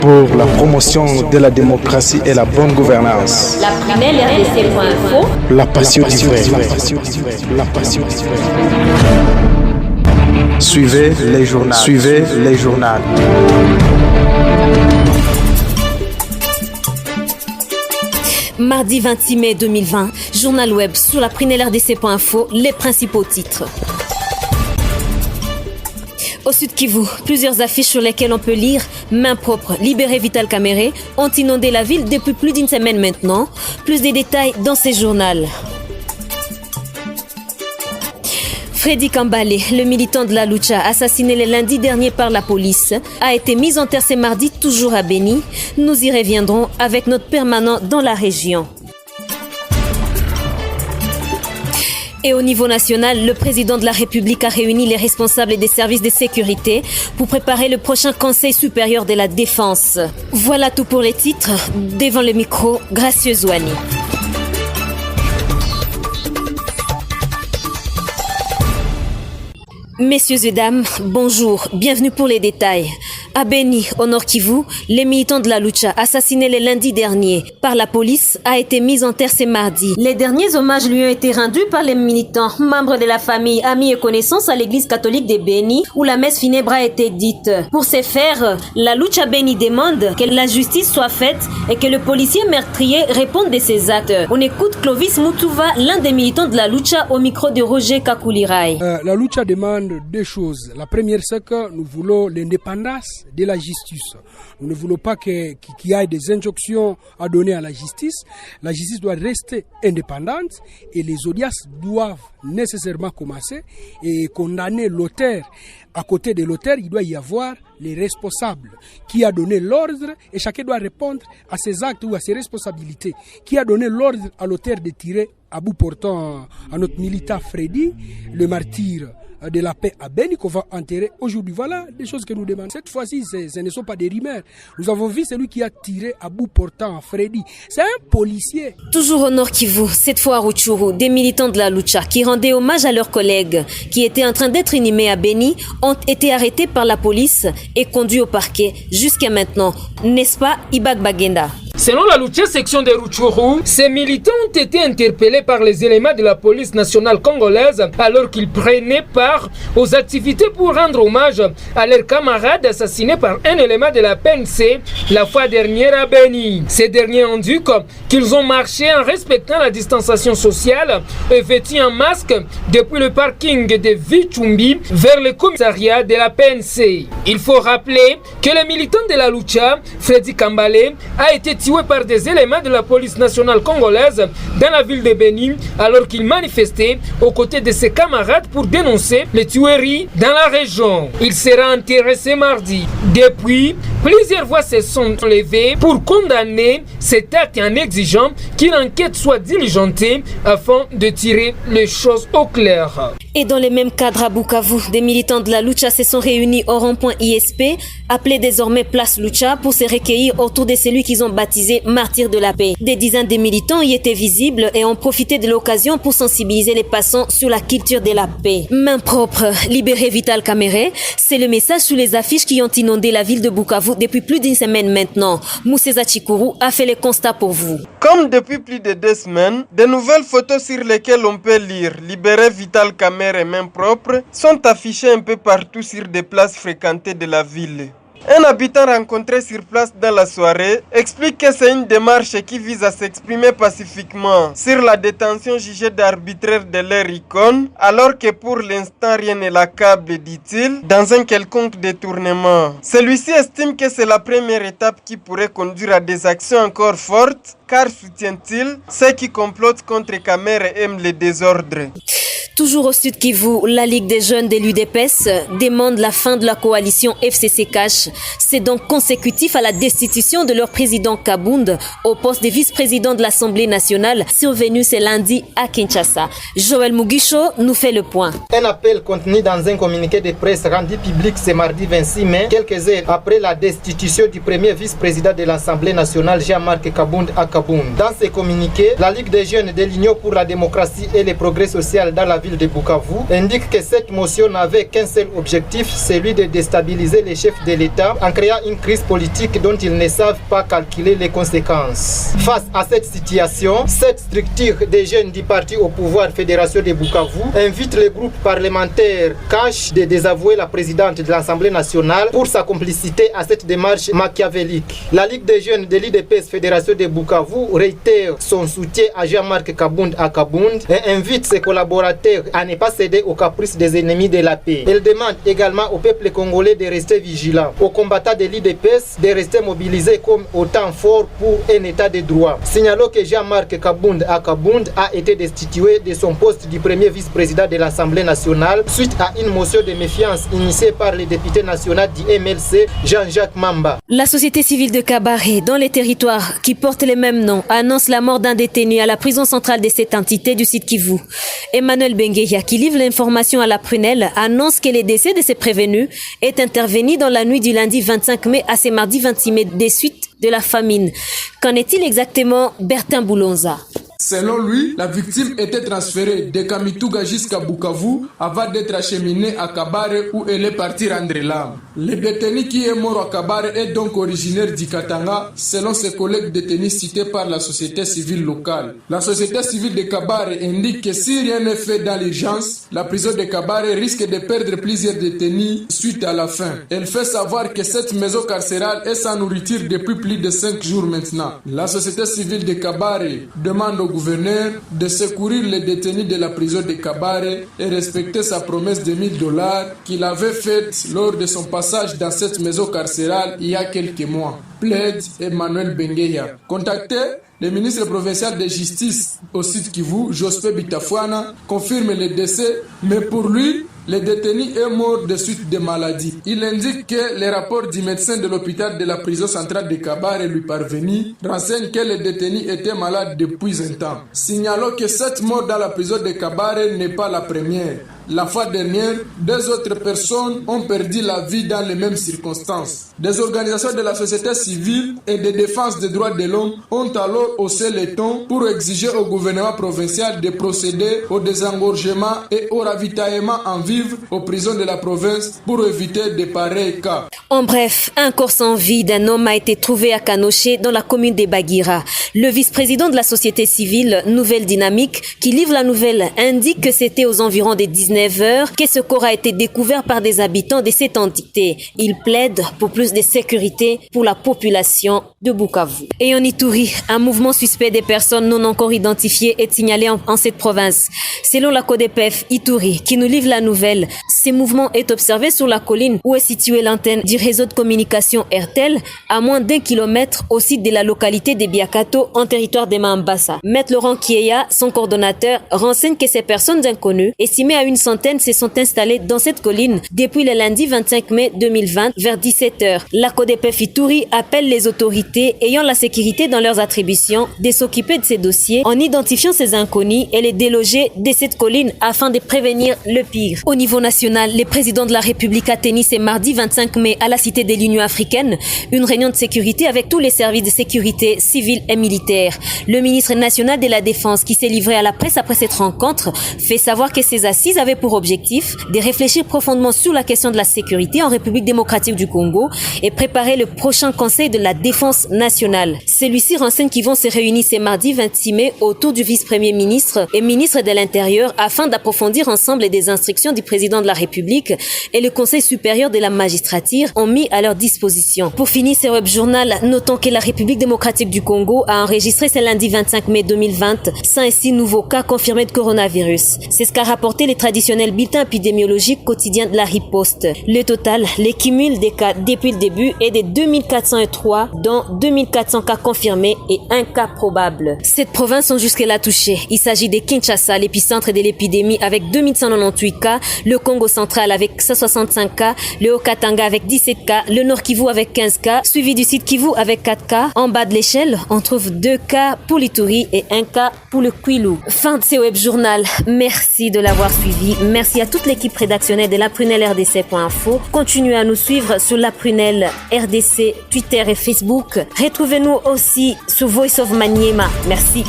pour la promotion de la démocratie et la bonne gouvernance. La Prunelle RDC.info. La passion du vrai. La passion du vrai. Suivez les journaux. Suivez les journaux. Mardi 26 mai 2020, journal web sur la Prunelle RDC.info, les principaux titres. Au Sud Kivu, plusieurs affiches sur lesquelles on peut lire « Main propre, libérez Vital Kamerhe » ont inondé la ville depuis plus d'une semaine maintenant. Plus de détails dans ces journaux. Freddy Kambale, le militant de la Lucha, assassiné le lundi dernier par la police, a été mis en terre ce mardi, toujours à Beni. Nous y reviendrons avec notre permanent dans la région. Et au niveau national, le président de la République a réuni les responsables des services de sécurité pour préparer le prochain Conseil supérieur de la défense. Voilà tout pour les titres. Devant le micro, Gracieux Zouani. Messieurs et dames, bonjour, bienvenue pour les détails. À Beni, au Nord Kivu, les militants de la Lucha, assassinés le lundi dernier par la police, a été mis en terre ce mardi. Les derniers hommages lui ont été rendus par les militants, membres de la famille, amis et connaissances à l'église catholique de Beni, où la messe funèbre a été dite. Pour ce faire, la Lucha Beni demande que la justice soit faite et que le policier meurtrier réponde de ses actes. On écoute Clovis Mutuva, l'un des militants de la Lucha, au micro de Roger Kakulirai. La Lucha demande deux choses. La première, c'est que nous voulons l'indépendance de la justice. Nous ne voulons pas qu'il y ait des injonctions à donner à la justice. La justice doit rester indépendante et les audiences doivent nécessairement commencer et condamner l'auteur. À côté de l'auteur, il doit y avoir les responsables. Qui a donné l'ordre et chacun doit répondre à ses actes ou à ses responsabilités. Qui a donné l'ordre à l'auteur de tirer à bout portant à notre militant Freddy, le martyr de la paix à Beni qu'on va enterrer aujourd'hui. Voilà des choses que nous demandons. Cette fois-ci, ce ne sont pas des rumeurs. Nous avons vu celui qui a tiré à bout portant Freddy. C'est un policier. Toujours au Nord Kivu, cette fois à Rutshuru, des militants de la Lucha qui rendaient hommage à leurs collègues qui étaient en train d'être inhumés à Beni ont été arrêtés par la police et conduits au parquet jusqu'à maintenant. N'est-ce pas, Ibak Bagenda? Selon la Lucha section de Rutshuru, ces militants ont été interpellés par les éléments de la police nationale congolaise alors qu'ils prenaient part aux activités pour rendre hommage à leurs camarades assassinés par un élément de la PNC la fois dernière à Beni. Ces derniers ont dit qu'ils ont marché en respectant la distanciation sociale et vêtus un masque depuis le parking de Vichumbi vers le commissariat de la PNC. Il faut rappeler que le militant de la Lucha, Freddy Kambale, a été tué par des éléments de la police nationale congolaise dans la ville de Beni alors qu'il manifestait aux côtés de ses camarades pour dénoncer les tueries dans la région. Il sera enterré ce mardi. Depuis, plusieurs voix se sont levées pour condamner cet acte en exigeant qu'une enquête soit diligentée afin de tirer les choses au clair. Et dans le même cadre à Bukavu, des militants de la Lucha se sont réunis au rond-point ISP, appelé désormais Place Lucha, pour se recueillir autour de celui qu'ils ont baptisé Martyr de la paix. Des dizaines de militants y étaient visibles et ont profité de l'occasion pour sensibiliser les passants sur la culture de la paix. Main propre, libérez Vital Kamerhe, c'est le message sous les affiches qui ont inondé la ville de Bukavu depuis plus d'une semaine maintenant. Mousseza Chikuru a fait le constat pour vous. Comme depuis plus de 2 semaines, de nouvelles photos sur lesquelles on peut lire « Libérez Vital Kamerhe et main propre » sont affichées un peu partout sur des places fréquentées de la ville. Un habitant rencontré sur place dans la soirée explique que c'est une démarche qui vise à s'exprimer pacifiquement sur la détention jugée d'arbitraire de leur icône, alors que pour l'instant rien ne l'accable, dit-il, dans un quelconque détournement. Celui-ci estime que c'est la première étape qui pourrait conduire à des actions encore fortes, car, soutient-il, ceux qui complotent contre Kamerhe aiment le désordre. Toujours au Sud Kivu, la Ligue des jeunes de l'UDPS demande la fin de la coalition FCC Cash. C'est donc consécutif à la destitution de leur président Kabund au poste de vice-président de l'Assemblée nationale survenu ce lundi à Kinshasa. Joël Mugisho nous fait le point. Un appel contenu dans un communiqué de presse rendu public ce mardi 26 mai, quelques heures après la destitution du premier vice-président de l'Assemblée nationale Jean-Marc Kabund à Kabound. Dans ses communiqués, la Ligue des jeunes de l'Union pour la démocratie et le progrès social dans la ville de Bukavu indique que cette motion n'avait qu'un seul objectif, celui de déstabiliser les chefs de l'État en créant une crise politique dont ils ne savent pas calculer les conséquences. Face à cette situation, cette structure des jeunes du parti au pouvoir Fédération de Bukavu invite le groupe parlementaire CACH de désavouer la présidente de l'Assemblée nationale pour sa complicité à cette démarche machiavélique. La Ligue des jeunes de l'IDPS Fédération de Bukavu réitère son soutien à Jean-Marc Kabound à Kabound et invite ses collaborateurs à ne pas céder aux caprices des ennemis de la paix. Elle demande également au peuple congolais de rester vigilant, aux combattants de l'IDPS de rester mobilisés comme au temps fort pour un état de droit. Signalons que Jean-Marc Kabound à Kabound a été destitué de son poste du premier vice-président de l'Assemblée nationale suite à une motion de méfiance initiée par le député national du MLC, Jean-Jacques Mamba. La société civile de Kabare, dans les territoires qui portent les mêmes noms, annonce la mort d'un détenu à la prison centrale de cette entité du site Kivu. Emmanuel Bengueya, qui livre l'information à la prunelle, annonce que le décès de ces prévenus est intervenu dans la nuit du lundi 25 mai à ce mardi 26 mai des suites de la famine. Qu'en est-il exactement, Bertin Boulonza? Selon lui, la victime était transférée de Kamituga jusqu'à Bukavu avant d'être acheminée à Kabare où elle est partie rendre l'âme. Le détenu qui est mort à Kabare est donc originaire du Katanga, selon ses collègues détenus cités par la société civile locale. La société civile de Kabare indique que si rien n'est fait dans l'urgence, la prison de Kabare risque de perdre plusieurs détenus suite à la faim. Elle fait savoir que cette maison carcérale est sans nourriture depuis plus de 5 jours maintenant. La société civile de Kabare demande au gouverneur de secourir les détenus de la prison de Kabare et respecter sa promesse de $1000 qu'il avait faite lors de son passage dans cette maison carcérale il y a quelques mois. Plaide Emmanuel Bengueya. Contacté, le ministre provincial de justice au sud Kivu, Jospé Bitafouana, confirme le décès, mais pour lui, le détenu est mort de suite de maladie. Il indique que les rapports du médecin de l'hôpital de la prison centrale de Kabare lui parvenu renseignent que le détenu était malade depuis un temps. Signalons que cette mort dans la prison de Kabare n'est pas la première. La fois dernière, 2 autres personnes ont perdu la vie dans les mêmes circonstances. Des organisations de la société civile et de défense des droits de l'homme ont alors haussé les tons pour exiger au gouvernement provincial de procéder au désengorgement et au ravitaillement en vivres aux prisons de la province pour éviter de pareils cas. En bref, un corps sans vie d'un homme a été trouvé à Kanoché dans la commune de Bagira. Le vice-président de la société civile Nouvelle Dynamique, qui livre la nouvelle, indique que c'était aux environs des 19h que ce corps a été découvert par des habitants de cette entité. Il plaide pour plus de sécurité pour la population de Bukavu. Et en Ituri, un mouvement suspect des personnes non encore identifiées est signalé en cette province. Selon la CODEPEF Ituri, qui nous livre la nouvelle, ce mouvement est observé sur la colline où est située l'antenne du réseau de communication RTL, à moins d'1 kilomètre au site de la localité de Biakato, en territoire de Mambasa. Maître Laurent Kieya, son coordonnateur, renseigne que ces personnes inconnues, estimées à une centaine, se sont installées dans cette colline depuis le lundi 25 mai 2020 vers 17h. La CODEPEF Ituri appelle les autorités ayant la sécurité dans leurs attributions de s'occuper de ces dossiers en identifiant ces inconnus et les déloger de cette colline afin de prévenir le pire. Au niveau national, le président de la République a tenu ce mardi 25 mai à la Cité de l'Union africaine une réunion de sécurité avec tous les services de sécurité civils et militaires. Le ministre national de la Défense, qui s'est livré à la presse après cette rencontre, fait savoir que ces assises avaient pour objectif de réfléchir profondément sur la question de la sécurité en République démocratique du Congo et préparer le prochain Conseil de la Défense nationale. Celui-ci renseigne qu'ils vont se réunir ce mardi 26 mai autour du vice-premier ministre et ministre de l'Intérieur afin d'approfondir ensemble des instructions du président de la République et le Conseil supérieur de la magistrature ont mis à leur disposition. Pour finir ce web journal, notons que la République démocratique du Congo a enregistré ce lundi 25 mai 2020 106 nouveaux cas confirmés de coronavirus. C'est ce qu'a rapporté le traditionnel bulletin épidémiologique quotidien de la riposte. Le total, le cumul des cas depuis le début est de 2403, dont 2400 cas confirmés et 1 cas probable. Cette province sont jusque-là touchées. Il s'agit de Kinshasa, l'épicentre de l'épidémie avec 2198 cas, le Congo central avec 165 cas, le Haut-Katanga avec 17 cas, le Nord Kivu avec 15 cas, suivi du Sud Kivu avec 4 cas. En bas de l'échelle, on trouve 2 cas pour l'Ituri et 1 cas pour le Kwilu. Fin de ce web journal. Merci de l'avoir suivi. Merci à toute l'équipe rédactionnelle de la Prunelle RDC.info. Continuez à nous suivre sur la Prunelle RDC, Twitter et Facebook. Retrouvez-nous aussi sur Voice of Maniema. Merci.